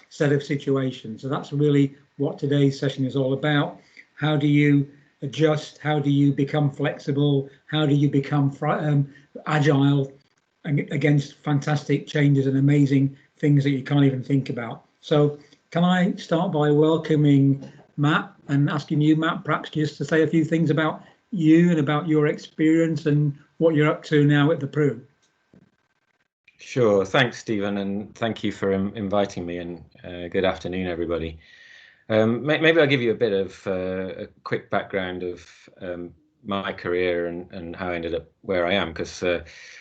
set of situations. So that's really what today's session is all about. How do you adjust? How do you become flexible? How do you become agile against fantastic changes and amazing things that you can't even think about? So can I start by welcoming Matt and asking you, Matt, perhaps just to say a few things about you and about your experience and what you're up to now at the Pru. Sure. Thanks, Stephen, and thank you for inviting me, and good afternoon, everybody. Maybe I'll give you a bit of a quick background of my career and how I ended up where I am, because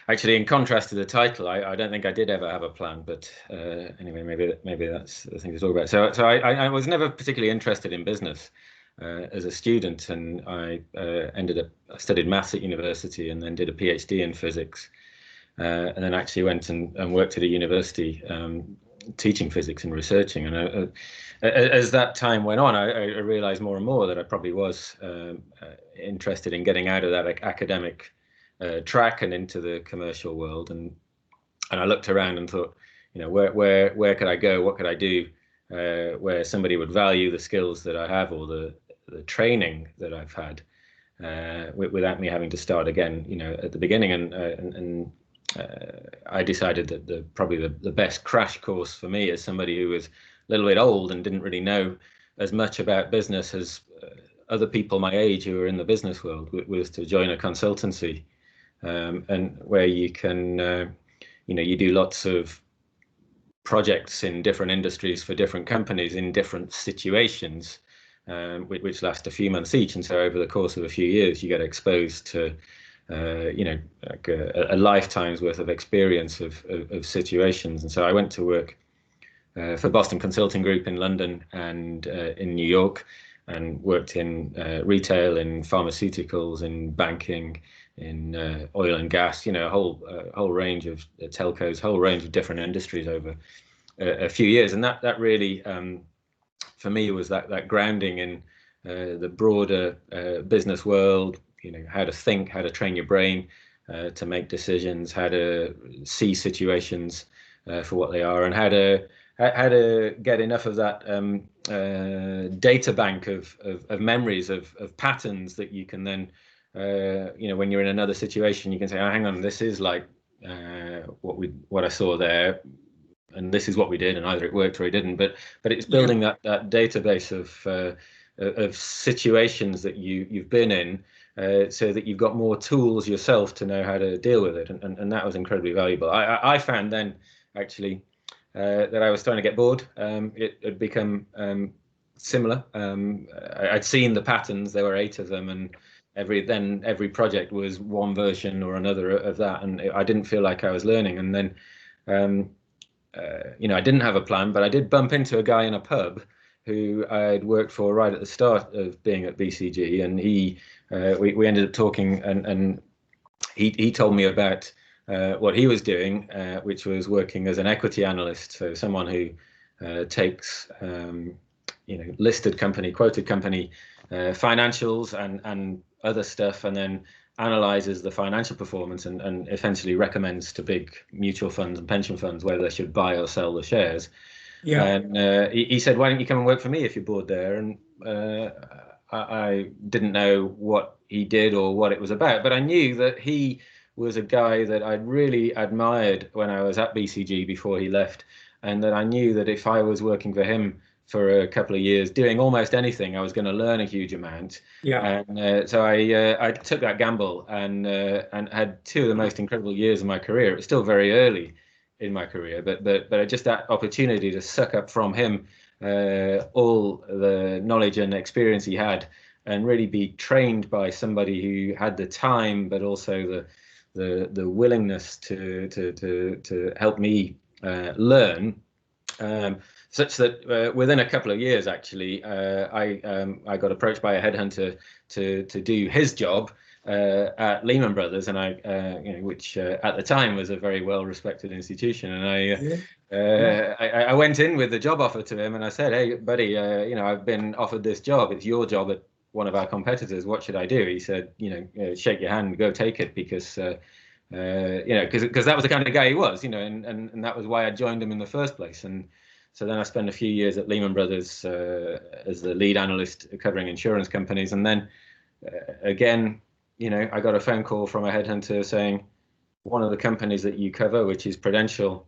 actually, in contrast to the title, I don't think I did ever have a plan, but anyway, maybe that's the thing to talk about. So I was never particularly interested in business as a student, and I studied maths at university and then did a PhD in physics, and then actually went and worked at a university teaching physics and researching. And as that time went on, I realized more and more that I probably was interested in getting out of that academic track and into the commercial world. And I looked around and thought, where could I go? What could I do where somebody would value the skills that I have, or the training that I've had, without me having to start again, at the beginning. And I decided that probably the best crash course for me, as somebody who was a little bit old and didn't really know as much about business as other people my age who were in the business world, was to join a consultancy, and where you can, you do lots of projects in different industries for different companies in different situations, which last a few months each. And so over the course of a few years, you get exposed to like a lifetime's worth of experience of situations. And so I went to work for Boston Consulting Group in London and in New York, and worked in retail, in pharmaceuticals, in banking, in oil and gas, a whole range of telcos, whole range of different industries over a few years. And that really, for me, was that grounding in the broader business world, how to think, how to train your brain to make decisions, how to see situations for what they are, and how to get enough of that data bank of memories of patterns that you can then, when you're in another situation, you can say, oh, hang on, this is like what I saw there, and this is what we did, and either it worked or it didn't. But it's building that database of situations that you've been in, so that you've got more tools yourself to know how to deal with it, and that was incredibly valuable. I found then actually that I was starting to get bored. It had become similar. I'd seen the patterns. There were 8 of them, and every project was one version or another of that, and I didn't feel like I was learning. And then I didn't have a plan, but I did bump into a guy in a pub who I'd worked for right at the start of being at BCG, and we ended up talking, and he told me about what he was doing, which was working as an equity analyst, so someone who takes listed company, quoted company financials and other stuff, and then analyzes the financial performance and essentially recommends to big mutual funds and pension funds whether they should buy or sell the shares. Yeah. And he said, why don't you come and work for me if you're bored there? And I didn't know what he did or what it was about, but I knew that he was a guy that I'd really admired when I was at BCG before he left, and that I knew that if I was working for him for a couple of years doing almost anything, I was going to learn a huge amount. Yeah. And so I took that gamble and had 2 of the most incredible years of my career. It was still very early in my career, but just that opportunity to suck up from him all the knowledge and experience he had, and really be trained by somebody who had the time, but also the willingness to help me learn, such that within a couple of years, actually, I got approached by a headhunter to do his job at Lehman Brothers, and which at the time was a very well-respected institution. And I went in with the job offer to him, and I said, "Hey, buddy, I've been offered this job. It's your job at one of our competitors. What should I do?" He said, "Shake your hand, go take it," because because that was the kind of guy he was, and that was why I joined him in the first place. And So then I spent a few years at Lehman Brothers as the lead analyst covering insurance companies. And then again, I got a phone call from a headhunter saying, one of the companies that you cover, which is Prudential,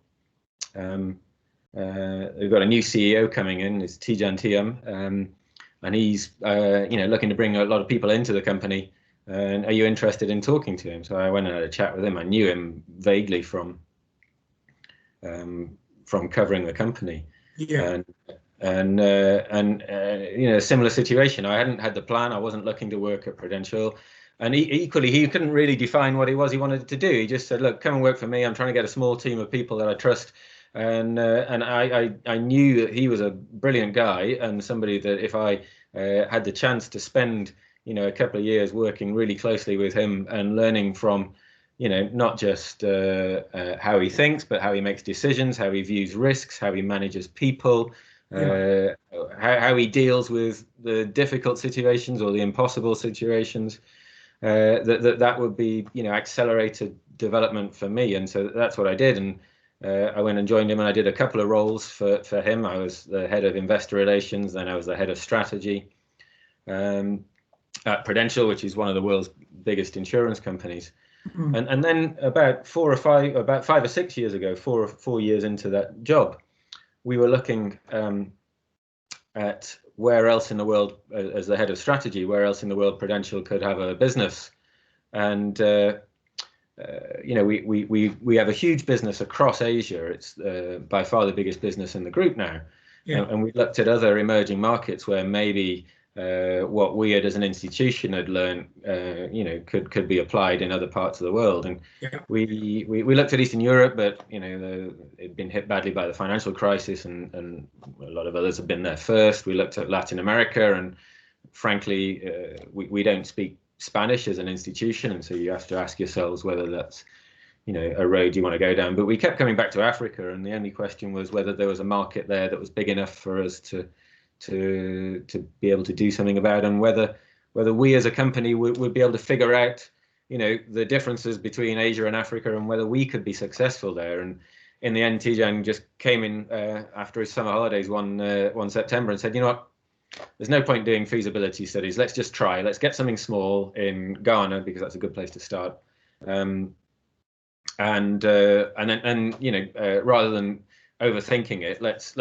they've got a new CEO coming in, it's Tidjane Thiam, and he's looking to bring a lot of people into the company. And are you interested in talking to him? So I went and had a chat with him. I knew him vaguely from covering the company. Yeah. And a similar situation. I hadn't had the plan. I wasn't looking to work at Prudential. And equally, he couldn't really define what he wanted to do. He just said, look, come and work for me. I'm trying to get a small team of people that I trust. And I knew that he was a brilliant guy and somebody that if I had the chance to spend, a couple of years working really closely with him and learning from, not just how he thinks, but how he makes decisions, how he views risks, how he manages people, how he deals with the difficult situations or the impossible situations. That would be, accelerated development for me. And so that's what I did. And I went and joined him, and I did a couple of roles for him. I was the head of investor relations, then I was the head of strategy at Prudential, which is one of the world's biggest insurance companies. Mm. And then about 5 or 6 years ago, 4 years into that job, we were looking at where else in the world, as the head of strategy, where else in the world Prudential could have a business. And we have a huge business across Asia. It's by far the biggest business in the group now. Yeah. And we looked at other emerging markets where maybe what we had as an institution had learned, could be applied in other parts of the world. And we looked at Eastern Europe, but it'd been hit badly by the financial crisis, and a lot of others have been there first. We looked at Latin America, and frankly, we don't speak Spanish as an institution, and so you have to ask yourselves whether that's a road you want to go down. But we kept coming back to Africa, and the only question was whether there was a market there that was big enough for us to be able to do something about, and whether we as a company would be able to figure out the differences between Asia and Africa, and whether we could be successful there. And in the end, Tidjane just came in after his summer holidays one September and said, you know what, there's no point doing feasibility studies. Let's just try. Let's get something small in Ghana, because that's a good place to start. And then rather than overthinking it, let's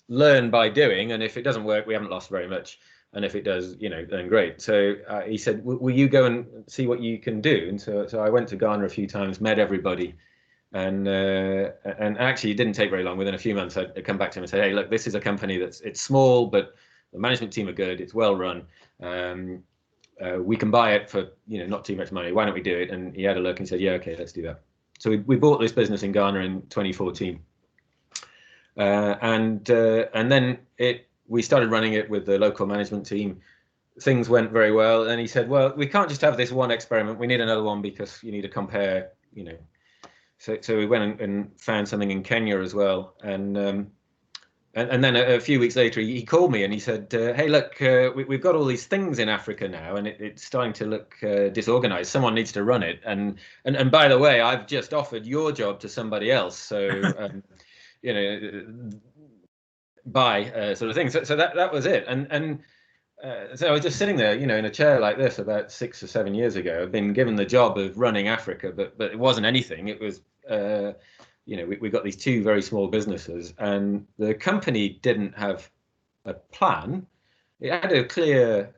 learn by doing. And if it doesn't work, we haven't lost very much. And if it does, then great. So he said, will you go and see what you can do? And so I went to Ghana a few times, met everybody. And actually, it didn't take very long. Within a few months, I'd come back to him and say, hey, look, this is a company it's small, but the management team are good. It's well run. We can buy it for not too much money. Why don't we do it? And he had a look and said, yeah, okay, let's do that. So we bought this business in Ghana in 2014. And then we started running it with the local management team. Things went very well. And he said, well, we can't just have this one experiment. We need another one, because you need to compare, So we went and found something in Kenya as well. And then a few weeks later, he called me and he said, hey, look, we've got all these things in Africa now, and it's starting to look disorganized. Someone needs to run it. And by the way, I've just offered your job to somebody else. So, sort of thing. So that was it. And so I was just sitting there, in a chair like this about 6 or 7 years ago. I've been given the job of running Africa, but it wasn't anything. It was, we got these two very small businesses, and the company didn't have a plan. It had a clear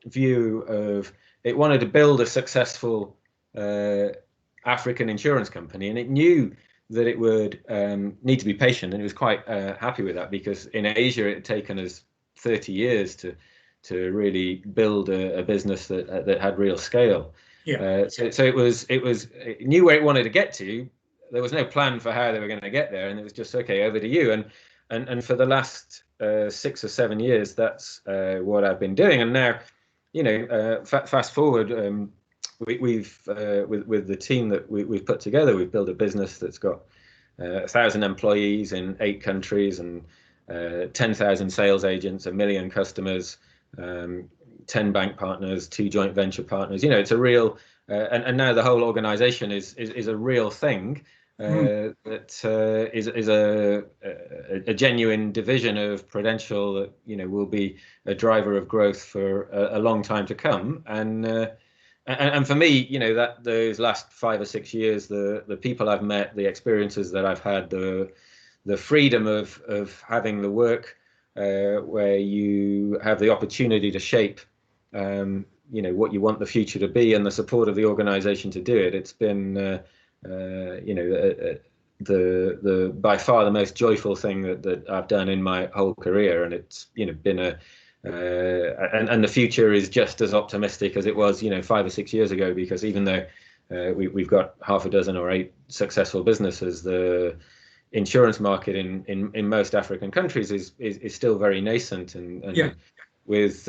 view of it wanted to build a successful African insurance company, and it knew that it would need to be patient, and it was quite happy with that, because in Asia it had taken us 30 years to really build a business that had real scale. Yeah. So it knew where it wanted to get to. There was no plan for how they were going to get there, and it was just, okay, over to you. And for the last 6 or 7 years, that's what I've been doing. And now, fast forward, we've with the team that we've put together, we've built a business that's got 1,000 employees in 8 countries and 10,000 sales agents, 1 million customers, 10 bank partners, 2 joint venture partners. It's a real, and now the whole organization is a real thing. that is a genuine division of Prudential that will be a driver of growth for a long time to come. And for me, that those last 5 or 6 years, the people I've met, the experiences that I've had, the freedom of having the work where you have the opportunity to shape what you want the future to be, and the support of the organization to do it. It's been the by far the most joyful thing that I've done in my whole career, and it's been and the future is just as optimistic as it was 5 or 6 years ago, because even though we've got half a dozen or 8 successful businesses, the insurance market in most African countries is still very nascent, and Yeah. with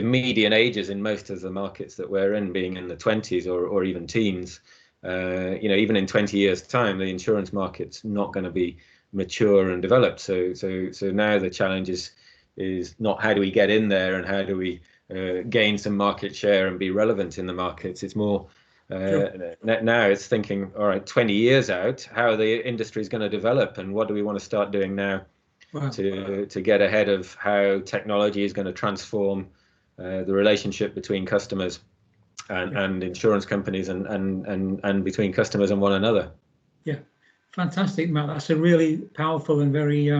median ages in most of the markets that we're in being in the 20s or even teens, even in 20 years time, the insurance market's not going to be mature and developed. So now the challenge is not how do we get in there and how do we gain some market share and be relevant in the markets. It's more now it's thinking, all right, 20 years out, how the industry is going to develop, and what do we want to start doing now to get ahead of how technology is going to transform the relationship between customers and insurance companies and between customers and one another. Yeah, fantastic, Matt. That's a really powerful and very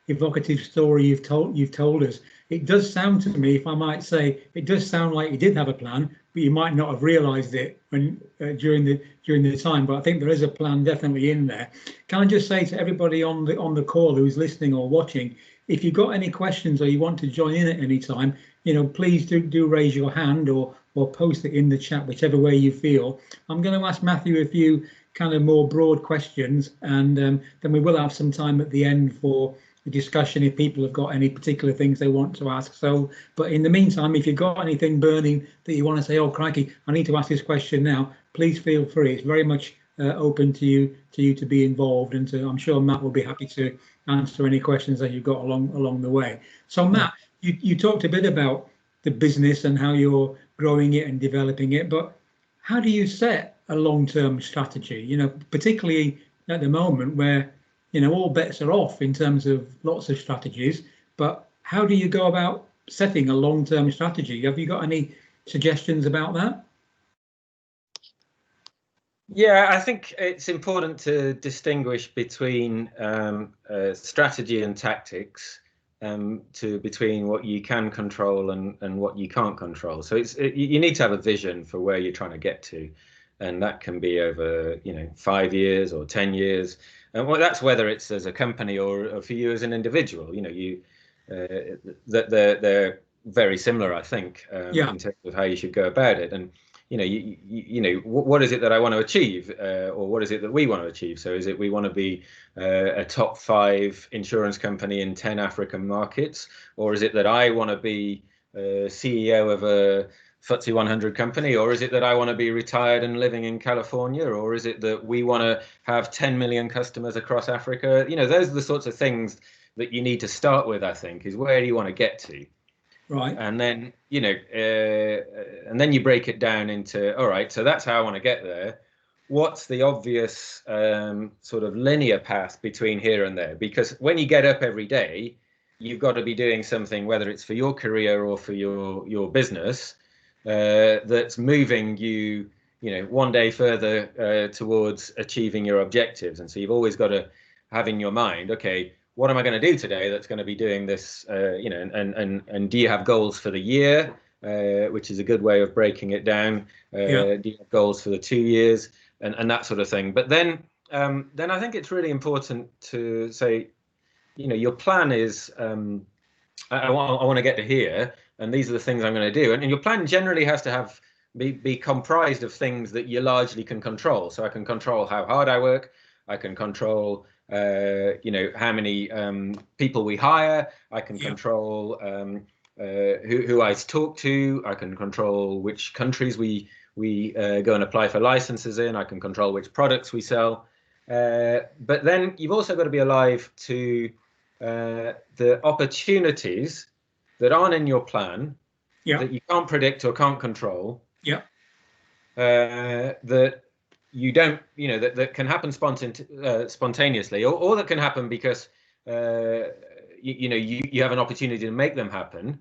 evocative story you've told us. It does sound to me, if I might say, it does sound like you did have a plan, but you might not have realised it when during the time. But I think there is a plan definitely in there. Can I just say to everybody on the call who's listening or watching, if you've got any questions or you want to join in at any time, please do raise your hand or post it in the chat, whichever way you feel. I'm going to ask Matthew a few kind of more broad questions, and then we will have some time at the end for the discussion if people have got any particular things they want to ask. So, but in the meantime, if you've got anything burning that you want to say, oh crikey, I need to ask this question now, please feel free. It's very much open to you to be involved, and I'm sure Matt will be happy to answer any questions that you've got along the way. So Matt, you talked a bit about the business and how you're growing it and developing it, but how do you set a long-term strategy? Particularly at the moment where all bets are off in terms of lots of strategies, but how do you go about setting a long-term strategy? Have you got any suggestions about that? Yeah, I think it's important to distinguish between strategy and tactics, between what you can control and what you can't control. So you need to have a vision for where you're trying to get to, and that can be over 5 years or 10 years. And that's whether it's as a company or for you as an individual. They're very similar, I think, in terms of how you should go about it. And what is it that I want to achieve, or what is it that we want to achieve? So is it we want to be a top 5 insurance company in 10 African markets, or is it that I want to be CEO of a FTSE 100 company, or is it that I want to be retired and living in California, or is it that we want to have 10 million customers across Africa? Those are the sorts of things that you need to start with, I think, is where do you want to get to? Right. And then, and then you break it down into, all right, so that's how I want to get there. What's the obvious sort of linear path between here and there? Because when you get up every day, you've got to be doing something, whether it's for your career or for your business, that's moving you, one day further towards achieving your objectives. And so you've always got to have in your mind, okay, what am I going to do today that's going to be doing this, and do you have goals for the year, which is a good way of breaking it down? Do you have goals for the 2 years and that sort of thing? But then I think it's really important to say, your plan is, I want to get to here, and these are the things I'm going to do. And your plan generally has to be comprised of things that you largely can control. So I can control how hard I work. I can control, how many people we hire. I can control who I talk to. I can control which countries we go and apply for licenses in. I can control which products we sell. But then you've also got to be alive to the opportunities that aren't in your plan, that you can't predict or can't control, that you don't, that can happen spontaneously, or that can happen because you have an opportunity to make them happen,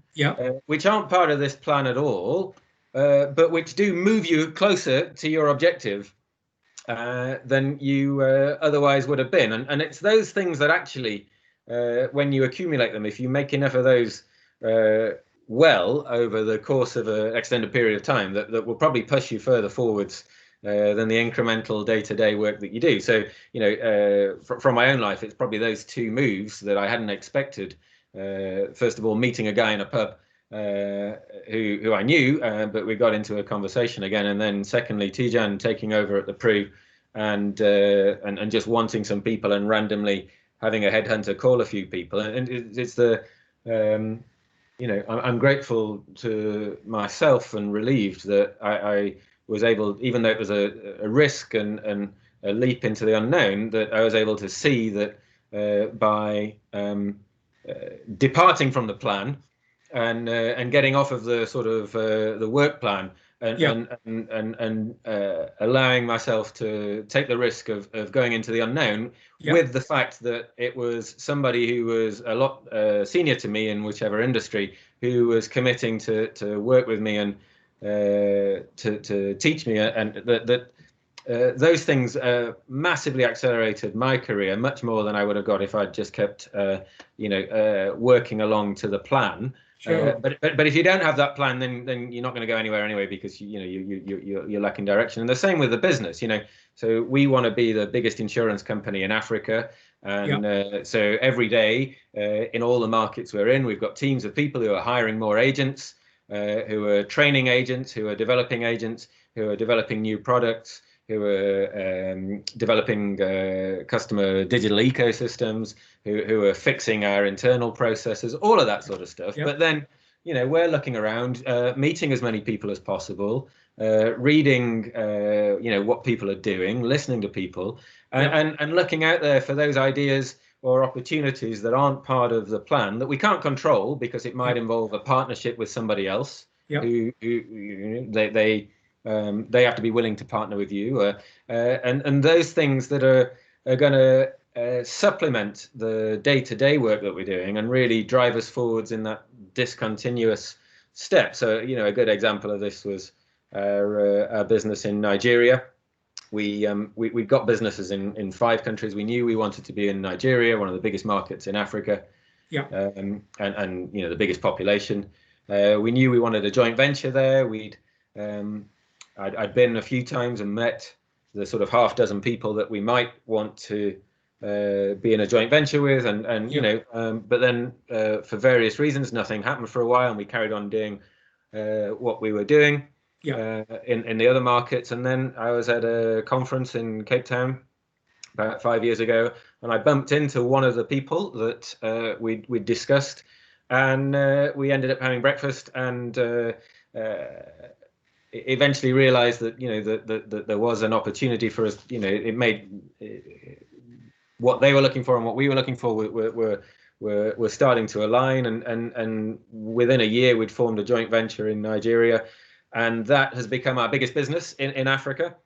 which aren't part of this plan at all, but which do move you closer to your objective than you otherwise would have been. And it's those things that actually, when you accumulate them, if you make enough of those well over the course of an extended period of time, that will probably push you further forwards than the incremental day-to-day work that you do. So, from my own life, it's probably those two moves that I hadn't expected. First of all, meeting a guy in a pub who I knew, but we got into a conversation again. And then secondly, Tijan taking over at the Pru and just wanting some people and randomly having a headhunter call a few people. And it's the, I'm grateful to myself and relieved that I was able, even though it was a risk and a leap into the unknown, that I was able to see that by departing from the plan and getting off of the sort of the work plan and allowing myself to take the risk of going into the unknown, with the fact that it was somebody who was a lot senior to me in whichever industry, who was committing to work with me and to teach me, and that those things massively accelerated my career, much more than I would have got if I'd just kept working along to the plan. Sure. But if you don't have that plan, then you're not going to go anywhere anyway, because you're lacking direction. And the same with the business. So we want to be the biggest insurance company in Africa, and so every day in all the markets we're in, we've got teams of people who are hiring more agents, who are training agents, who are developing agents, who are developing new products, who are developing customer digital ecosystems, who are fixing our internal processes, all of that sort of stuff. But then, we're looking around, meeting as many people as possible, reading, what people are doing, listening to people, and looking out there for those ideas or opportunities that aren't part of the plan, that we can't control because it might involve a partnership with somebody else who they have to be willing to partner with you, and those things that are going to supplement the day-to-day work that we're doing and really drive us forwards in that discontinuous step. So, a good example of this was our business in Nigeria. We've got businesses in 5 countries. We knew we wanted to be in Nigeria, one of the biggest markets in Africa, and the biggest population. We knew we wanted a joint venture there. I'd been a few times and met the sort of half dozen people that we might want to be in a joint venture with, but then for various reasons, nothing happened for a while, and we carried on doing what we were doing in the other markets. And then I was at a conference in Cape Town about 5 years ago, and I bumped into one of the people that we'd discussed, and we ended up having breakfast, and eventually realized that that there was an opportunity for us. It made what they were looking for and what we were looking for were starting to align, and within a year we'd formed a joint venture in Nigeria, and that has become our biggest business in Africa.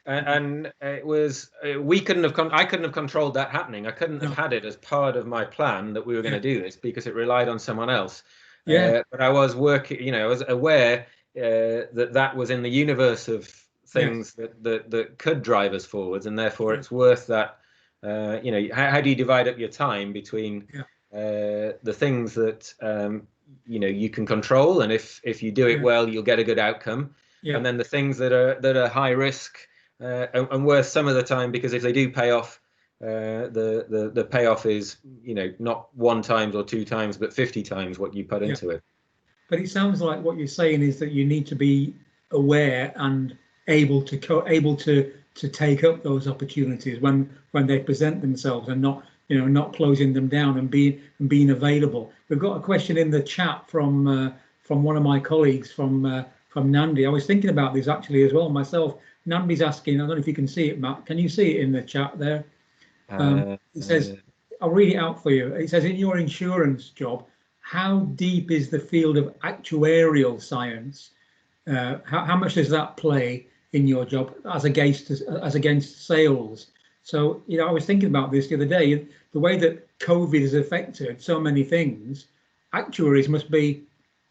And it was I couldn't have controlled that happening. I couldn't have had it as part of my plan that we were going to do this, because it relied on someone else. But I was working, I was aware that was in the universe of things that could drive us forwards, and therefore it's worth that. How do you divide up your time between the things that you can control, and if you do it well, you'll get a good outcome, and then the things that are high risk and worth some of the time, because if they do pay off, the payoff is not 1 time or 2 times, but 50 times what you put into it. But it sounds like what you're saying is that you need to be aware and able to take up those opportunities when they present themselves, and not closing them down, and being available. We've got a question in the chat from one of my colleagues from Nandi. I was thinking about this actually as well myself. Nandi's asking, I don't know if you can see it, Matt. Can you see it in the chat there? It says, I'll read it out for you. It says, in your insurance job, how deep is the field of actuarial science? How much does that play in your job as against sales. So, I was thinking about this the other day, the way that COVID has affected so many things. Actuaries must be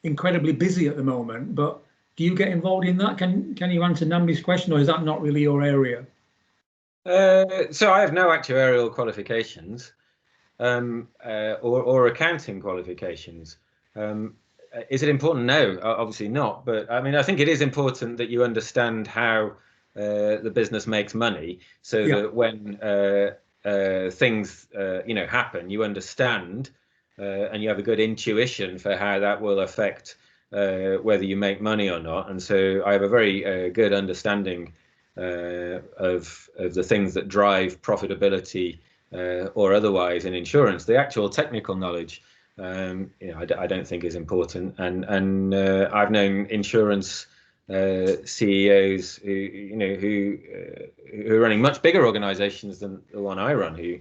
incredibly busy at the moment, but do you get involved in that? Can you answer Nambi's question, or is that not really your area? So I have no actuarial qualifications or accounting qualifications. Is it important? No, obviously not. But I mean, I think it is important that you understand how the business makes money, so that when things happen, you understand and you have a good intuition for how that will affect whether you make money or not. And so I have a very good understanding of the things that drive profitability or otherwise in insurance. The actual technical knowledge, I don't think is important. And I've known insurance CEOs who are running much bigger organisations than the one I run, who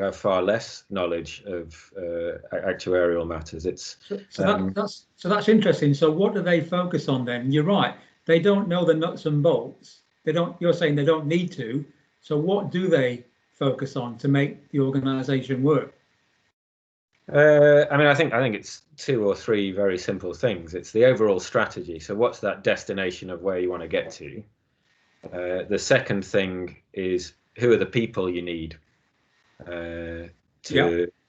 have far less knowledge of actuarial matters. So that's interesting. So what do they focus on then? You're right. They don't know the nuts and bolts. You're saying they don't need to. So what do they focus on to make the organisation work? I mean, I think it's two or three very simple things. It's the overall strategy. So what's that destination of where you want to get to? The second thing is, who are the people you need to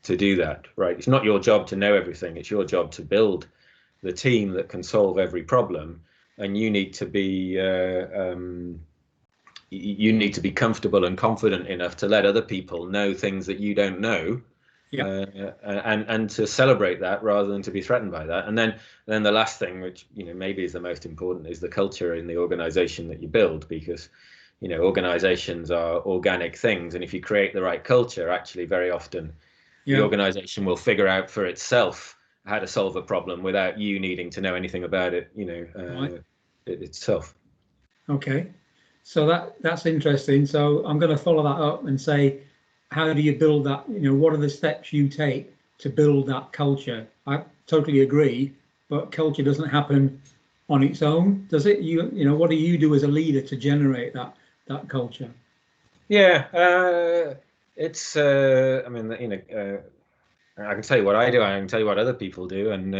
do that, right? It's not your job to know everything. It's your job to build the team that can solve every problem, and you need to be comfortable and confident enough to let other people know things that you don't know, and to celebrate that rather than to be threatened by that. And then the last thing, which maybe is the most important, is the culture in the organization that you build, because organizations are organic things, and if you create the right culture, actually very often the organization will figure out for itself how to solve a problem without you needing to know anything about it, itself. Okay, so that's interesting. So I'm going to follow that up and say, how do you build that? What are the steps you take to build that culture? I totally agree, but culture doesn't happen on its own, does it? What do you do as a leader to generate that culture? It's I mean, I can tell you what I do, I can tell you what other people do, and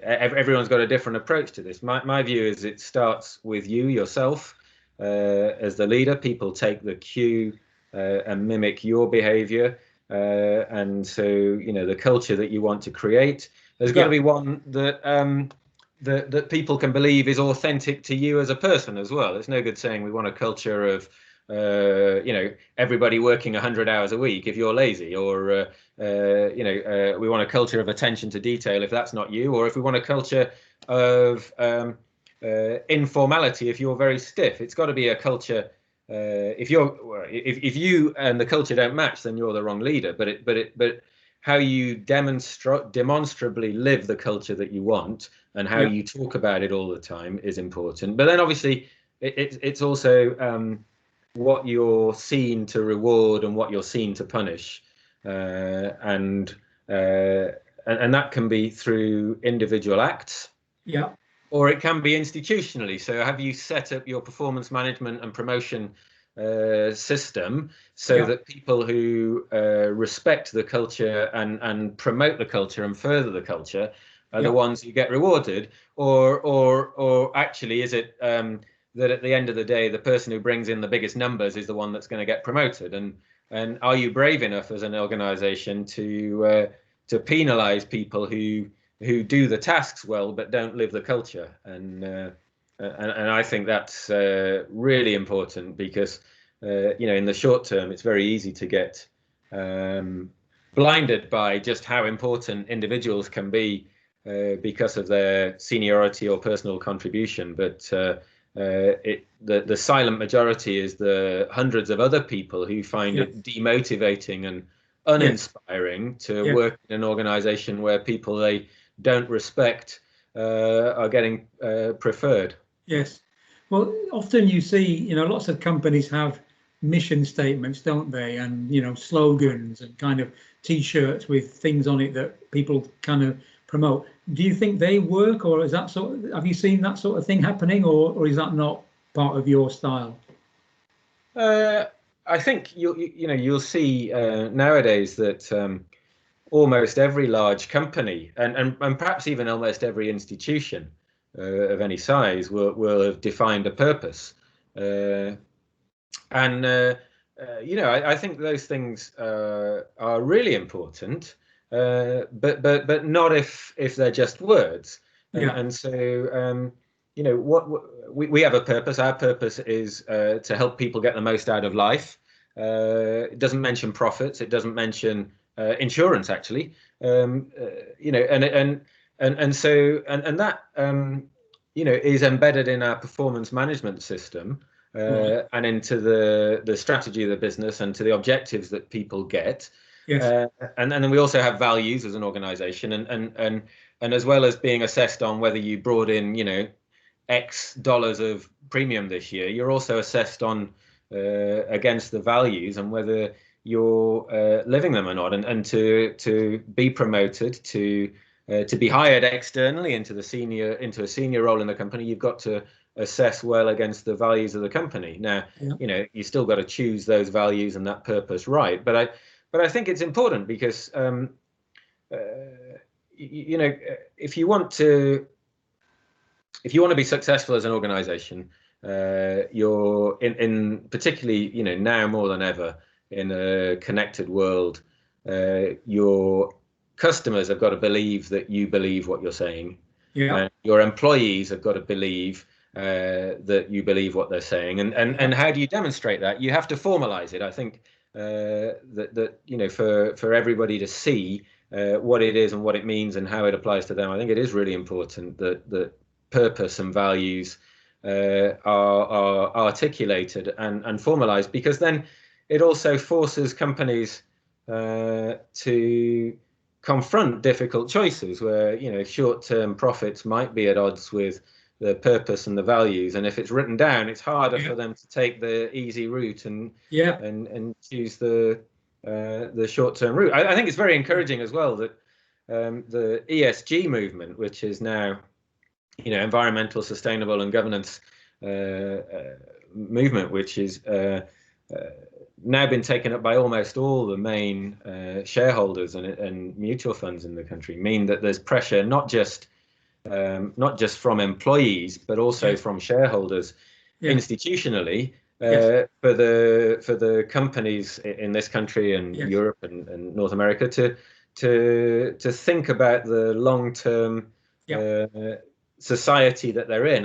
everyone's got a different approach to this. My view is it starts with you yourself as the leader. People take the cue and mimic your behavior, and so the culture that you want to create, there's got to be one that people can believe is authentic to you as a person as well. It's no good saying we want a culture of everybody working 100 hours a week if you're lazy, or we want a culture of attention to detail if that's not you, or if we want a culture of informality if you're very stiff. It's got to be a culture. If you and the culture don't match, then you're the wrong leader. But how you demonstrably live the culture that you want, and how you talk about it all the time is important. But then obviously it's also what you're seen to reward and what you're seen to punish, and that can be through individual acts, or it can be institutionally. So have you set up your performance management and promotion system so that people who respect the culture and promote the culture and further the culture are the ones who get rewarded, or actually is it that at the end of the day, the person who brings in the biggest numbers is the one that's going to get promoted? And are you brave enough as an organization to penalize people who do the tasks well but don't live the culture? And I think that's really important, because in the short term, it's very easy to get blinded by just how important individuals can be because of their seniority or personal contribution. But the silent majority is the hundreds of other people who find it demotivating and uninspiring to work in an organization where people they don't respect are getting preferred. Yes. Well, often you see, lots of companies have mission statements, don't they? And, slogans and kind of T-shirts with things on it that people kind of promote. Do you think they work, or is that have you seen that sort of thing happening, or is that not part of your style? I think you'll see nowadays that almost every large company and perhaps even almost every institution of any size will have defined a purpose. I think those things are really important, but not if they're just words. And so we have a purpose. Our purpose is to help people get the most out of life. It doesn't mention profits. It doesn't mention insurance, actually. And that is embedded in our performance management system. And into the strategy of the business and to the objectives that people get. And then we also have values as an organization, and as well as being assessed on whether you brought in X dollars of premium this year, you're also assessed on against the values and whether you're living them or not, and to be promoted to be hired externally into a senior role in the company, you've got to assess well against the values of the company. Now, you still got to choose those values and that purpose right. But I think it's important because if you want to be successful as an organization, you're in particularly now more than ever in a connected world, your customers have got to believe that you believe what you're saying. Your employees have got to believe that you believe what they're saying, and how do you demonstrate that? You have to formalize it. I think that for everybody to see what it is and what it means and how it applies to them, I think it is really important that purpose and values are articulated and formalized, because then it also forces companies to confront difficult choices where short-term profits might be at odds with the purpose and the values, and if it's written down, it's harder for them to take the easy route and choose the short-term route. I think it's very encouraging as well that the ESG movement, which is now environmental, sustainable, and governance movement, which is now been taken up by almost all the main shareholders and mutual funds in the country, mean that there's pressure not just from employees, but also from shareholders institutionally for the companies in this country and Europe and North America to think about the long-term society that they're in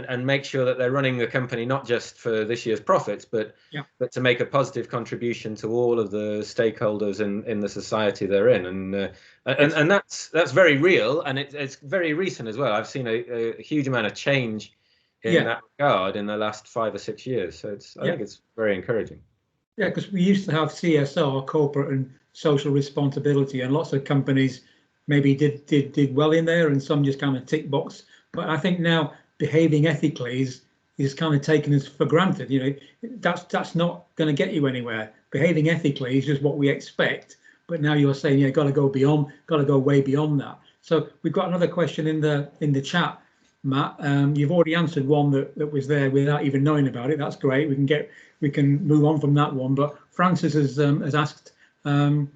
and make sure that they're running the company not just for this year's profits, but to make a positive contribution to all of the stakeholders in the society they're in, and that's very real, and it's very recent as well. I've seen a huge amount of change in that regard in the last 5 or 6 years, so I think it's very encouraging. Yeah, because we used to have CSR, corporate and social responsibility, and lots of companies maybe did well in there, and some just kind of tick box. But I think now behaving ethically is kind of taken as for granted. That's not going to get you anywhere. Behaving ethically is just what we expect. But now you're saying, got to go way beyond that. So we've got another question in the chat, Matt. You've already answered one that was there without even knowing about it. That's great. We can move on from that one. But Francis has asked, do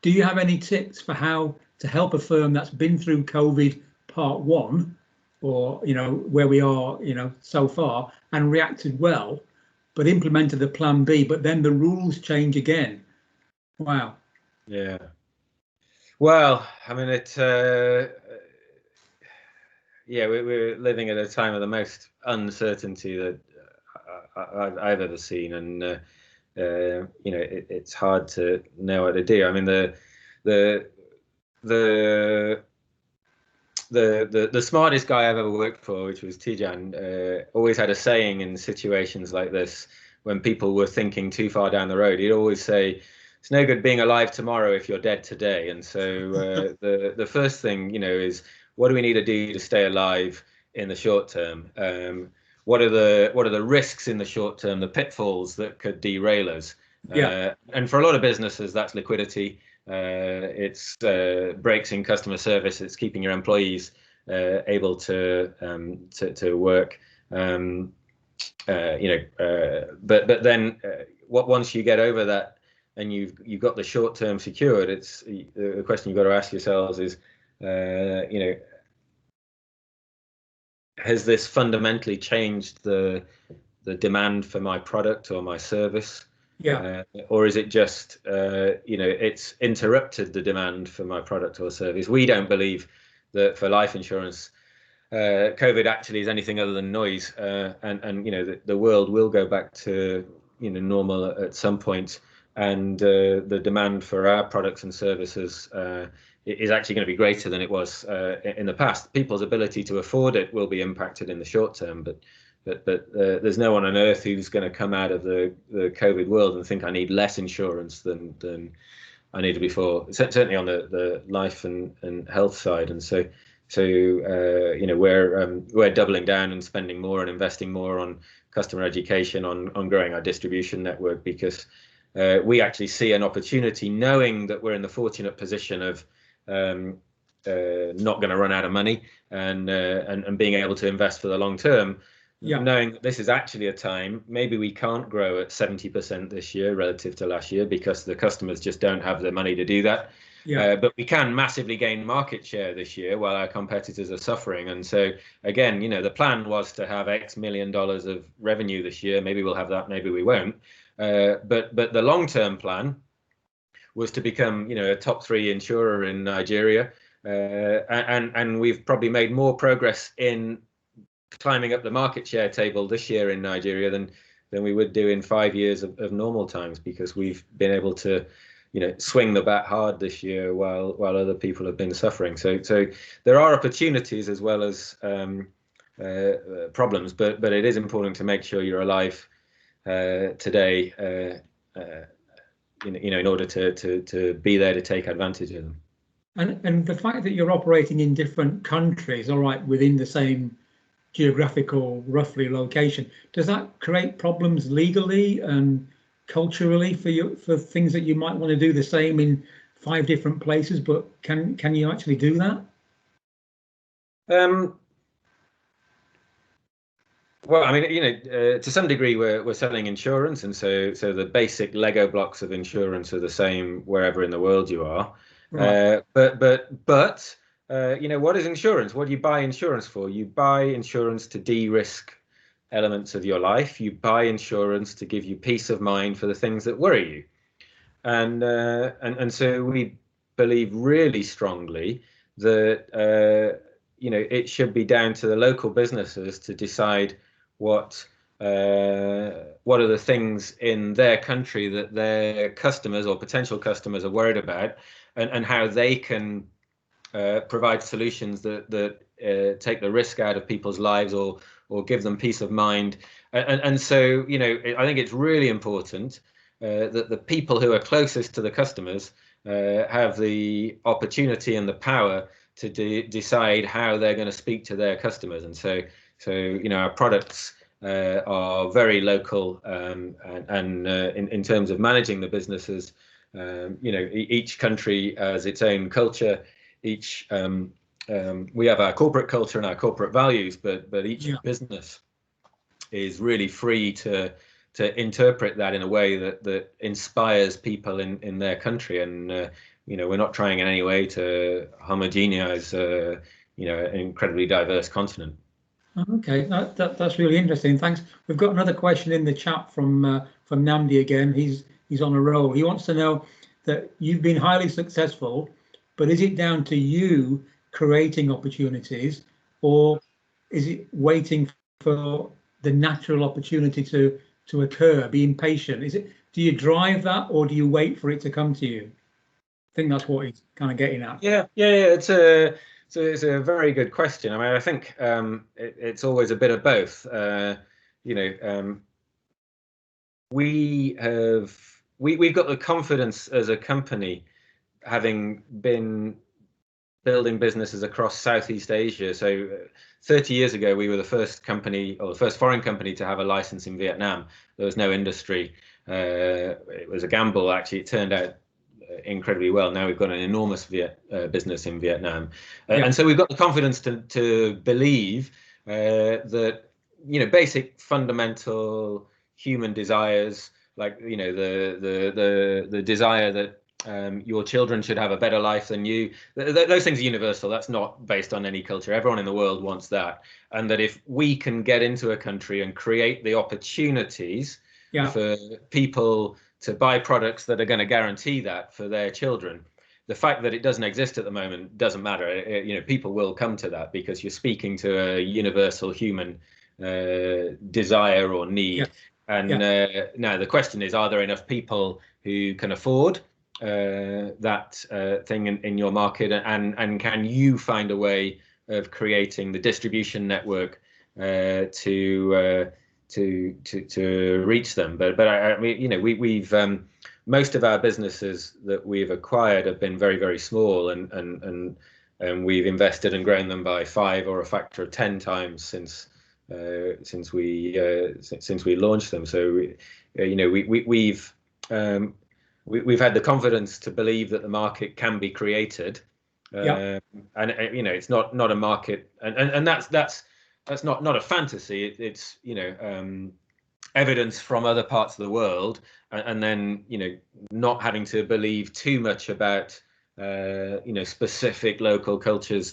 you have any tips for how to help a firm that's been through COVID part 1, or where we are so far, and reacted well, but implemented the plan B, but then the rules change again? Wow. Yeah. Well, I mean, we're living at a time of the most uncertainty that I've ever seen, and it's hard to know what to do. I mean, the smartest guy I've ever worked for, which was Tijan, always had a saying in situations like this when people were thinking too far down the road. He'd always say, "It's no good being alive tomorrow if you're dead today." And so the first thing is, what do we need to do to stay alive in the short term? What are the risks in the short term, the pitfalls that could derail us? And for a lot of businesses, that's liquidity. It's breaks in customer service. It's keeping your employees able to work. But then once you get over that and you've got the short term secured, it's the question you've got to ask yourselves is, has this fundamentally changed the demand for my product or my service? Yeah. Or is it just, it's interrupted the demand for my product or service? We don't believe that for life insurance, COVID actually is anything other than noise, and the world will go back to normal at some point, and the demand for our products and services is actually going to be greater than it was in the past. People's ability to afford it will be impacted in the short term, but there's no one on earth who's going to come out of the COVID world and think I need less insurance than I needed before. Certainly on the life and health side, and so we're doubling down and spending more and investing more on customer education, on growing our distribution network, because we actually see an opportunity, knowing that we're in the fortunate position of not going to run out of money, and being able to invest for the long term. Yeah. Knowing that this is actually a time, maybe we can't grow at 70% this year relative to last year because the customers just don't have the money to do that. Yeah. But we can massively gain market share this year while our competitors are suffering. And so, again, the plan was to have X million dollars of revenue this year. Maybe we'll have that, maybe we won't. But the long-term plan was to become, a top 3 insurer in Nigeria. And we've probably made more progress in climbing up the market share table this year in Nigeria than we would do in 5 years of normal times, because we've been able to swing the bat hard this year while other people have been suffering. So there are opportunities as well as problems, but it is important to make sure you're alive today, in order to be there to take advantage of them. And the fact that you're operating in different countries, all right, within the same geographical, roughly, location, does that create problems legally and culturally for you, for things that you might want to do the same in 5 different places? But can you actually do that? Well, I mean, to some degree, we're selling insurance, and so the basic Lego blocks of insurance are the same wherever in the world you are. Right. But what is insurance? What do you buy insurance for? You buy insurance to de-risk elements of your life. You buy insurance to give you peace of mind for the things that worry you. And so we believe really strongly that it should be down to the local businesses to decide what are the things in their country that their customers or potential customers are worried about, and how they can provide solutions that take the risk out of people's lives or give them peace of mind. And so, I think it's really important that the people who are closest to the customers have the opportunity and the power to decide how they're going to speak to their customers. And so our products are very local, and in terms of managing the businesses, each country has its own culture. Each we have our corporate culture and our corporate values, but each business is really free to interpret that in a way that inspires people in their country. And we're not trying in any way to homogenize an incredibly diverse continent. Okay, that's really interesting. Thanks. We've got another question in the chat from Namdi again. He's on a roll. He wants to know that you've been highly successful, but is it down to you creating opportunities, or is it waiting for the natural opportunity to occur, being patient? Do you drive that, or do you wait for it to come to you? I think that's what he's kind of getting at. Yeah. It's a very good question. I mean, I think it's always a bit of both. We've got the confidence as a company, having been building businesses across Southeast Asia. So 30 years ago, we were the first company, or the first foreign company, to have a license in Vietnam. There was no industry. It was a gamble, actually. It turned out incredibly well. Now we've got an enormous business in Vietnam. And so we've got the confidence to believe that basic fundamental human desires, like the desire that your children should have a better life than you. Those things are universal. That's not based on any culture. Everyone in the world wants that. And that if we can get into a country and create the opportunities for people to buy products that are going to guarantee that for their children, the fact that it doesn't exist at the moment doesn't matter. People will come to that because you're speaking to a universal human desire or need. And now the question is, are there enough people who can afford that thing in your market, and can you find a way of creating the distribution network to reach them? But I mean, we've most of our businesses that we've acquired have been very, very small, and we've invested and grown them by 5 or a factor of 10 times since we launched them. So we've had the confidence to believe that the market can be created, and it's not a market, and that's not a fantasy. It's evidence from other parts of the world, and then not having to believe too much about specific local cultures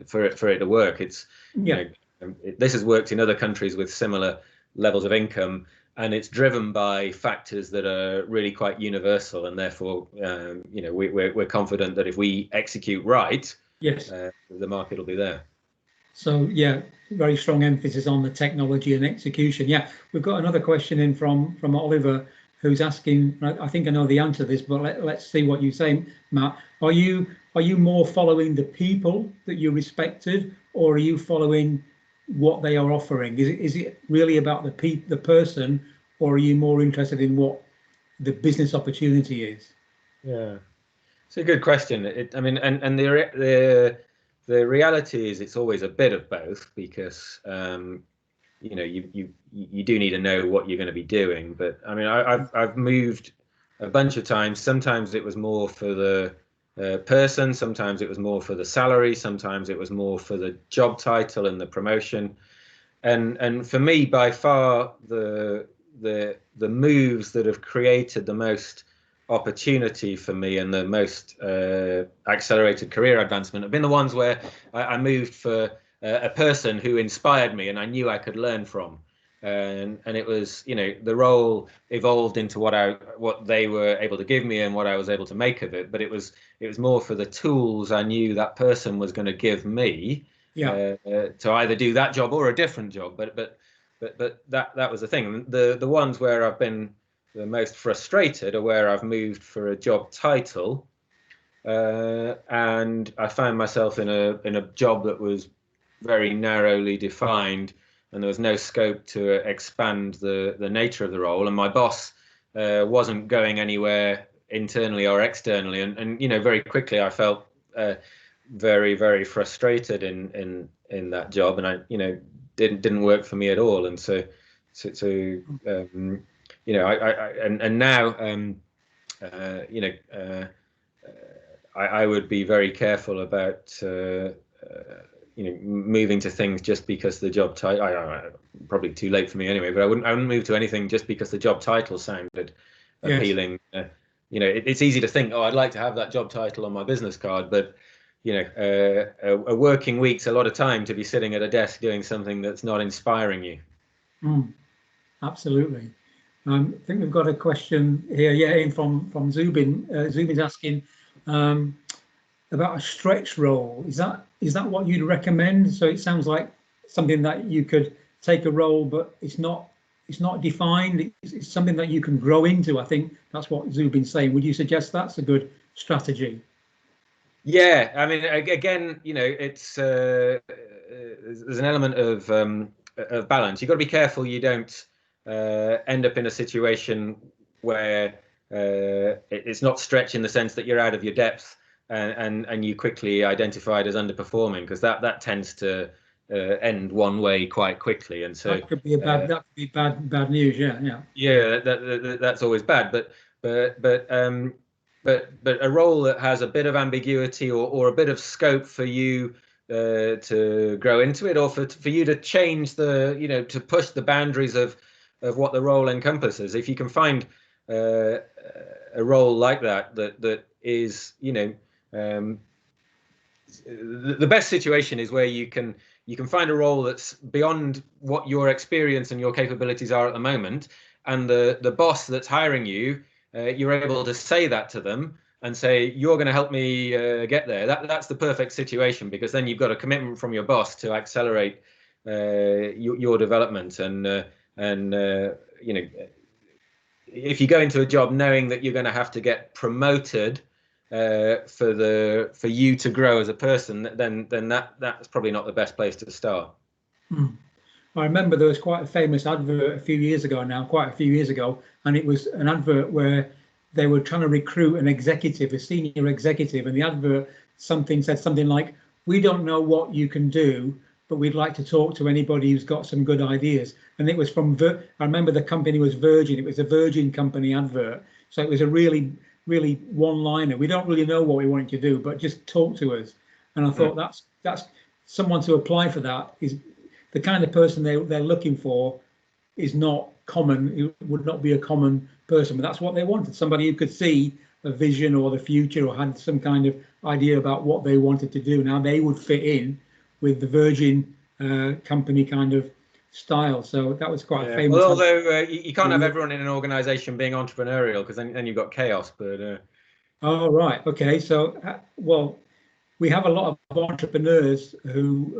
for it to work. It's this has worked in other countries with similar levels of income, and it's driven by factors that are really quite universal, and therefore we're confident that if we execute right, the market will be there. So very strong emphasis on the technology and execution. We've got another question in from Oliver, who's asking, I think I know the answer to this, but let's see what you say, Matt. Are you more following the people that you respected, or are you following what they are offering? Is it really about the person, or are you more interested in what the business opportunity is? Yeah, it's a good question. The reality is it's always a bit of both, because you do need to know what you're going to be doing. But I mean, I've moved a bunch of times. Sometimes it was more for the person, sometimes it was more for the salary, sometimes it was more for the job title and the promotion. And for me, by far, the moves that have created the most opportunity for me and the most accelerated career advancement have been the ones where I moved for a person who inspired me and I knew I could learn from. And it was, the role evolved into what they were able to give me and what I was able to make of it. But it was more for the tools I knew that person was going to give me to either do that job or a different job. But that was the thing. The ones where I've been the most frustrated are where I've moved for a job title, and I found myself in a job that was very narrowly defined, and there was no scope to expand the nature of the role, and my boss wasn't going anywhere internally or externally, and very quickly I felt very, very frustrated in that job, and I didn't work for me at all. And so I would be very careful about moving to things just because the job title. Probably too late for me anyway, but I wouldn't move to anything just because the job title sounded appealing. It's easy to think, I'd like to have that job title on my business card, but a working week's a lot of time to be sitting at a desk doing something that's not inspiring you. Absolutely. I think we've got a question here, in from Zubin. Zubin's asking about a stretch role. Is that what you'd recommend? So it sounds like something that you could take a role, but it's not defined. It's something that you can grow into. I think that's what Zubin's saying. Would you suggest that's a good strategy? Yeah, I mean, again, it's there's an element of balance. You've got to be careful you don't end up in a situation where it's not stretch in the sense that you're out of your depth and you quickly identified as underperforming, because that tends to end one way quite quickly. And so that could be bad news. Yeah, that's always bad. But a role that has a bit of ambiguity or a bit of scope for you to grow into it, or for you to change to push the boundaries of what the role encompasses. If you can find a role like that is, the best situation is where you can find a role that's beyond what your experience and your capabilities are at the moment, and the boss that's hiring you, you're able to say that to them and say, you're going to help me get there. That's the perfect situation, because then you've got a commitment from your boss to accelerate your development. And if you go into a job knowing that you're going to have to get promoted for you to grow as a person, then that's probably not the best place to start. I remember there was quite a famous advert a few years ago, and it was an advert where they were trying to recruit an executive, a senior executive, and the advert said something like, "We don't know what you can do, but we'd like to talk to anybody who's got some good ideas." And it was from I remember the company was Virgin. It was a Virgin company advert, so it was a really one-liner. We don't really know what we want you to do, but just talk to us. And I thought that's someone to apply for that. Is the kind of person they're looking for is not common. It would not be a common person, but that's what they wanted. Somebody who could see a vision or the future, or had some kind of idea about what they wanted to do. Now they would fit in with the Virgin company kind of style. So that was quite famous. Well, although you can't have everyone in an organization being entrepreneurial, because then you've got chaos. But oh, right, okay. So well, we have a lot of entrepreneurs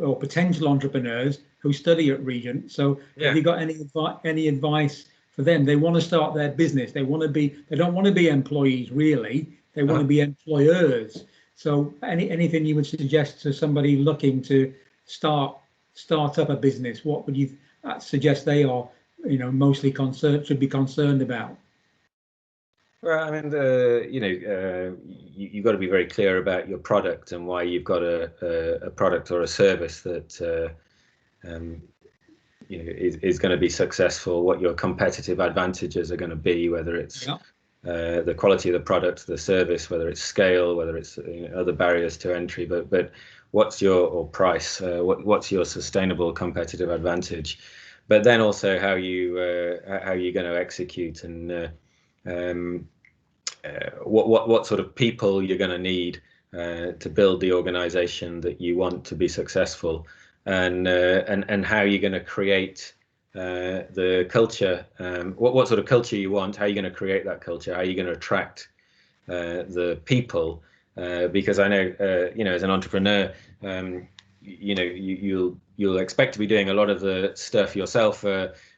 or potential entrepreneurs who study at Regent. So have you got any advice for them? They want to start their business. They don't want to be employees, really. They want to be employers. So anything you would suggest to somebody looking to start up a business? What would you suggest they are, mostly should be concerned about? Well, I mean, you've got to be very clear about your product and why you've got a product or a service that is going to be successful. What your competitive advantages are going to be, whether it's the quality of the product, the service, whether it's scale, whether it's other barriers to entry. But what's your price? What's your sustainable competitive advantage? But then also how you're going to execute, and what sort of people you're going to need to build the organization that you want to be successful, and how you're going to create the culture, what sort of culture you want, how you're going to create that culture, how you're going to attract the people, because I know as an entrepreneur, you'll expect to be doing a lot of the stuff yourself,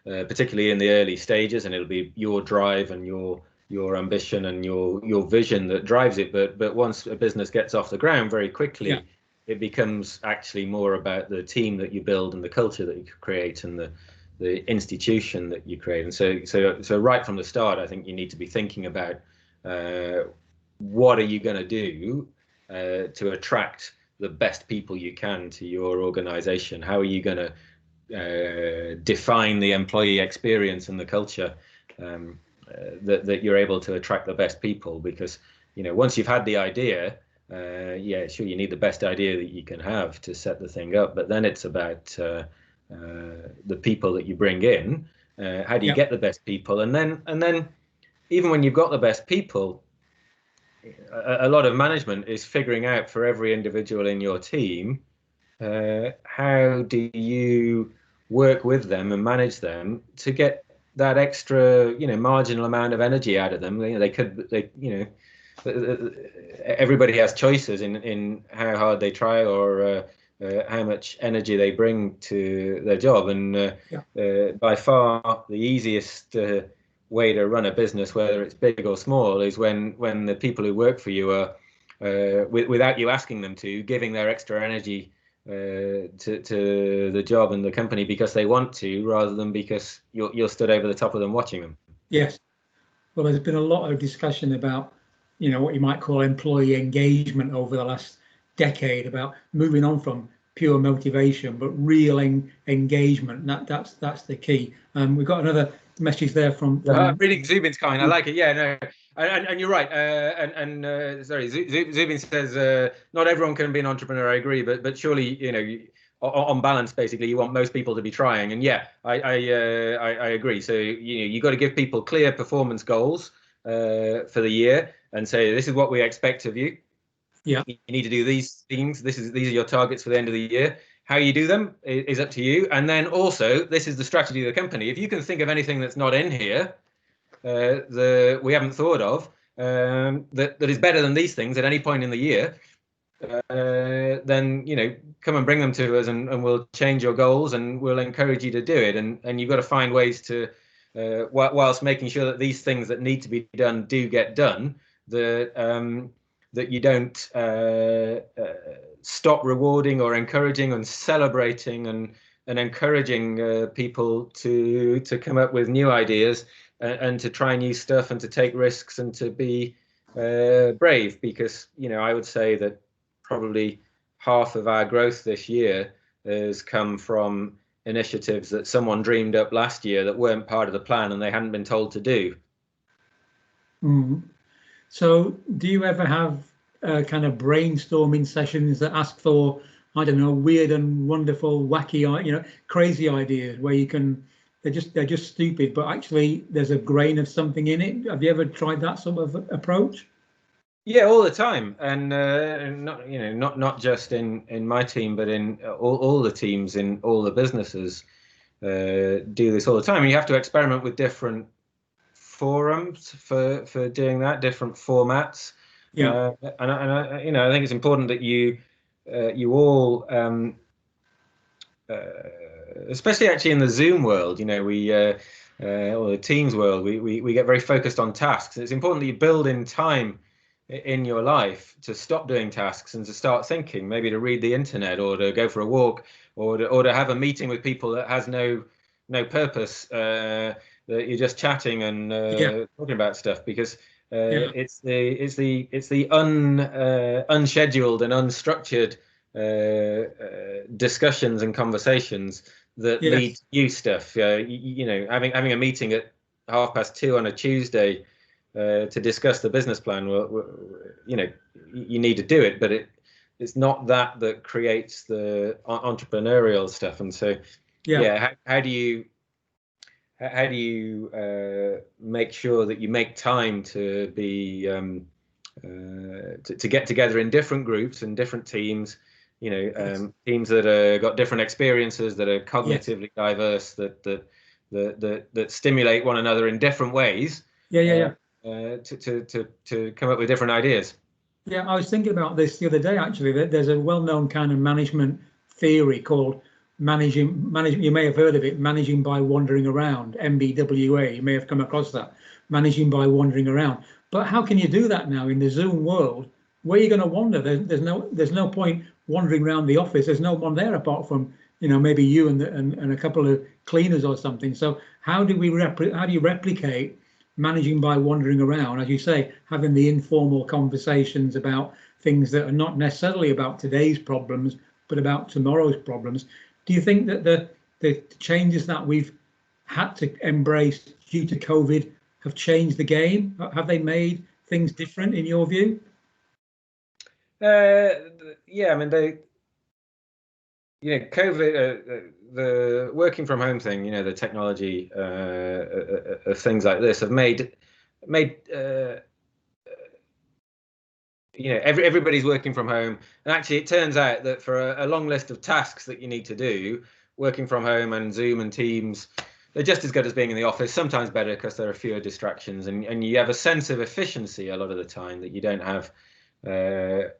particularly in the early stages, and it'll be your drive and your ambition and your vision that drives it. But once a business gets off the ground, very quickly, it becomes actually more about the team that you build and the culture that you create and the institution that you create. And so right from the start, I think you need to be thinking about what are you going to do to attract the best people you can to your organization? How are you going to define the employee experience and the culture that you're able to attract the best people? Because once you've had the idea, sure, you need the best idea that you can have to set the thing up, but then it's about the people that you bring in. How do you get the best people? And then even when you've got the best people, a lot of management is figuring out for every individual in your team, how do you work with them and manage them to get that extra, marginal amount of energy out of them. Everybody has choices in how hard they try, or how much energy they bring to their job. And by far the easiest way to run a business, whether it's big or small, is when the people who work for you are, without you asking them to, giving their extra energy to the job and the company because they want to, rather than because you're stood over the top of them watching them. Yes. Well, there's been a lot of discussion about, what you might call employee engagement over the last decade, about moving on from pure motivation, but real engagement. That's the key. We've got another message there from reading Zubin's kind. I like it. Yeah, no, and you're right. Sorry, Zubin says not everyone can be an entrepreneur. I agree, but surely on balance, basically, you want most people to be trying. And yeah, I agree. So you got to give people clear performance goals for the year and say this is what we expect of you. Yeah, you need to do these things. These are your targets for the end of the year. How you do them is up to you. And then also, this is the strategy of the company. If you can think of anything that's not in here, we haven't thought of, that is better than these things at any point in the year, then come and bring them to us, and we'll change your goals, and we'll encourage you to do it. And you've got to find ways to, whilst making sure that these things that need to be done do get done, that you don't stop rewarding or encouraging and celebrating and encouraging people to come up with new ideas and to try new stuff and to take risks and to be brave. Because I would say that probably half of our growth this year has come from initiatives that someone dreamed up last year that weren't part of the plan and they hadn't been told to do. Mm. So do you ever have kind of brainstorming sessions that ask for, I don't know, weird and wonderful, wacky, crazy ideas where they're just stupid, but actually there's a grain of something in it? Have you ever tried that sort of approach? Yeah, all the time, and not just in my team, but in all the teams in all the businesses do this all the time. And you have to experiment with different forums for doing that, different formats. Yeah. And I think it's important that you all, especially actually in the Zoom world, or the Teams world, we get very focused on tasks. It's important that you build in time in your life to stop doing tasks and to start thinking, maybe to read the internet or to go for a walk or to have a meeting with people that has no purpose, that you're just chatting and talking about stuff, because it's the unscheduled and unstructured discussions and conversations that lead to new stuff. Having a meeting at 2:30 on a Tuesday to discuss the business plan, you need to do it, but it's not that creates the entrepreneurial stuff. And so how do you make sure that you make time to be to get together in different groups and different teams, teams that are got different experiences, that are cognitively diverse, that stimulate one another in different ways, to come up with different ideas. Yeah, I was thinking about this the other day, actually. There's a well-known kind of management theory called managing. You may have heard of it, managing by wandering around, MBWA. You may have come across that, managing by wandering around. But how can you do that now in the Zoom world? Where are you going to wander? There's no point wandering around the office. There's no one there apart from maybe you and a couple of cleaners or something. So how do you replicate managing by wandering around, as you say, having the informal conversations about things that are not necessarily about today's problems, but about tomorrow's problems? Do you think that the changes that we've had to embrace due to COVID have changed the game? Have they made things different in your view? Yeah, I mean, COVID, the working from home thing, the technology of things like this have made everybody's working from home. And actually, it turns out that for a long list of tasks that you need to do, working from home and Zoom and Teams, they're just as good as being in the office, sometimes better because there are fewer distractions, and you have a sense of efficiency a lot of the time that you don't have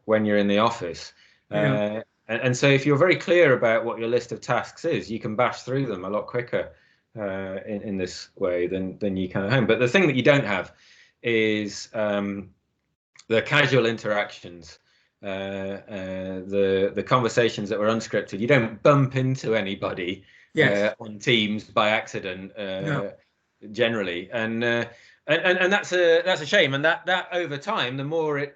when you're in the office. And so if you're very clear about what your list of tasks is, you can bash through them a lot quicker in this way than you can at home. But the thing that you don't have is the casual interactions, the conversations that were unscripted. You don't bump into anybody on Teams by accident, generally, and that's a shame. And that over time, the more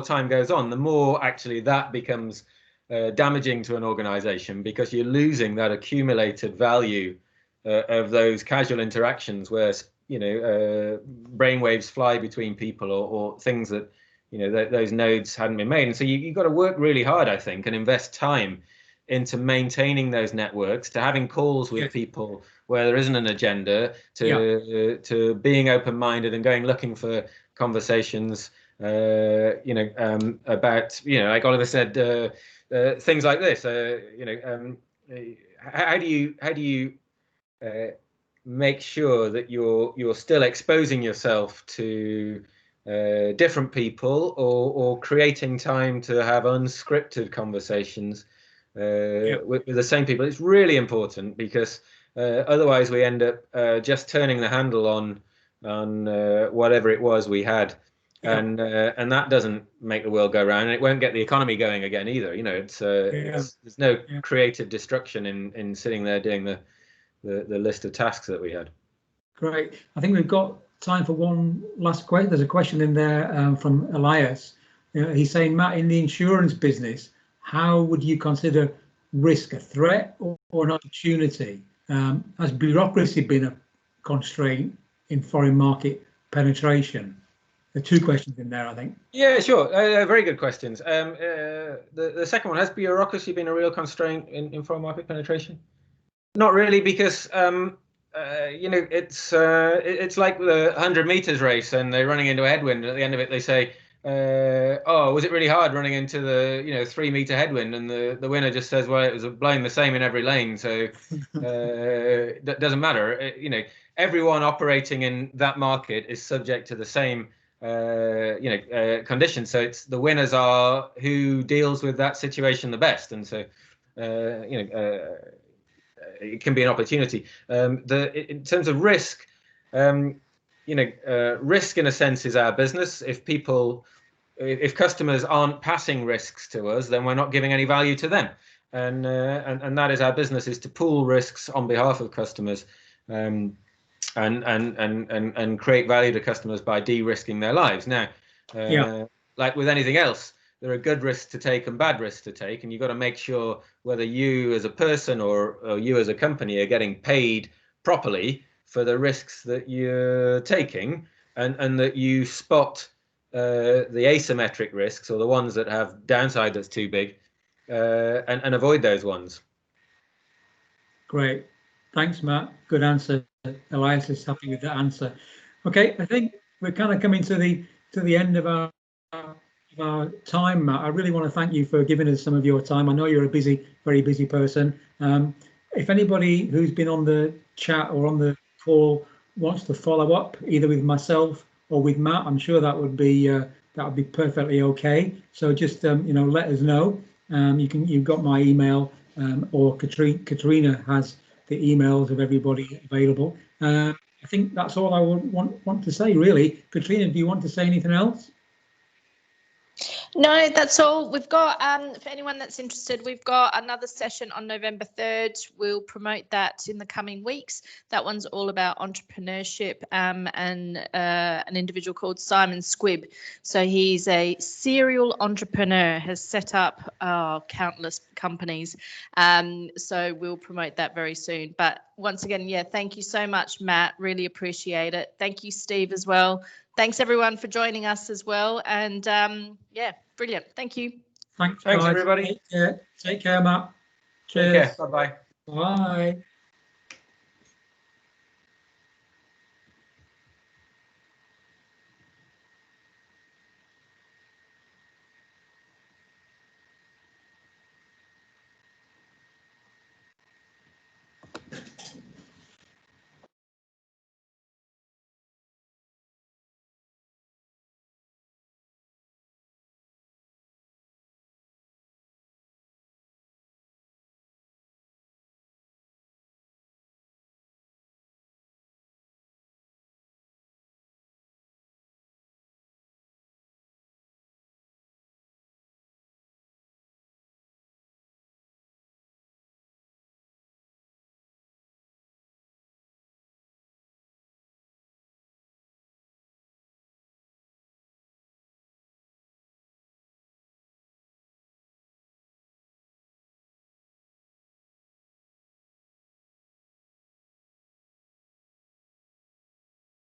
time goes on, the more actually that becomes damaging to an organization, because you're losing that accumulated value of those casual interactions where, brainwaves fly between people, or things that, those nodes hadn't been made. And so you've got to work really hard, I think, and invest time into maintaining those networks, to having calls with people where there isn't an agenda, to being open-minded and going looking for conversations, about, like Oliver said, things like this. How do you make sure that you're still exposing yourself to different people, or creating time to have unscripted conversations with the same people? It's really important, because otherwise we end up just turning the handle on whatever it was we had, and that doesn't make the world go round, and it won't get the economy going again either. There's no creative destruction in sitting there doing the list of tasks that we had. Great. I think we've got time for one last question. There's a question in there from Elias. He's saying, Matt, in the insurance business, how would you consider risk a threat or an opportunity? Has bureaucracy been a constraint in foreign market penetration? There are two questions in there, I think. Yeah, sure. Very good questions. The second one, has bureaucracy been a real constraint in foreign market penetration? Not really, because it's like the 100 meters race, and they're running into a headwind, and at the end of it they say, oh, was it really hard running into the 3-meter headwind? And the winner just says, well, it was blowing the same in every lane, so that doesn't matter. Everyone operating in that market is subject to the same conditions. So it's the winners are who deals with that situation the best, and so it can be an opportunity. In terms of risk, risk in a sense is our business. If customers aren't passing risks to us, then we're not giving any value to them, and that is our business, is to pool risks on behalf of customers, and create value to customers by de-risking their lives. Now, like with anything else, there are good risks to take and bad risks to take, and you've got to make sure whether you as a person or you as a company are getting paid properly for the risks that you're taking, and that you spot the asymmetric risks, or the ones that have downside that's too big, and avoid those ones. Great. Thanks, Matt. Good answer. Elias is happy with that answer. Okay, I think we're kind of coming to the end of our time, Matt. I really want to thank you for giving us some of your time. I know you're a very busy person. If anybody who's been on the chat or on the call wants to follow up, either with myself or with Matt, I'm sure that would be perfectly okay. So just let us know. You've got my email, or Katrina has the emails of everybody available. I think that's all I would want to say, really. Katrina, do you want to say anything else? No, that's all. We've got, for anyone that's interested, we've got another session on November 3rd. We'll promote that in the coming weeks. That one's all about entrepreneurship, and an individual called Simon Squibb. So he's a serial entrepreneur, has set up countless companies. So we'll promote that very soon. But once again, thank you so much, Matt. Really appreciate it. Thank you, Steve, as well. Thanks, everyone, for joining us as well. And brilliant. Thank you. Thanks everybody. Take care, Matt. Cheers. Take care. Bye-bye. Bye.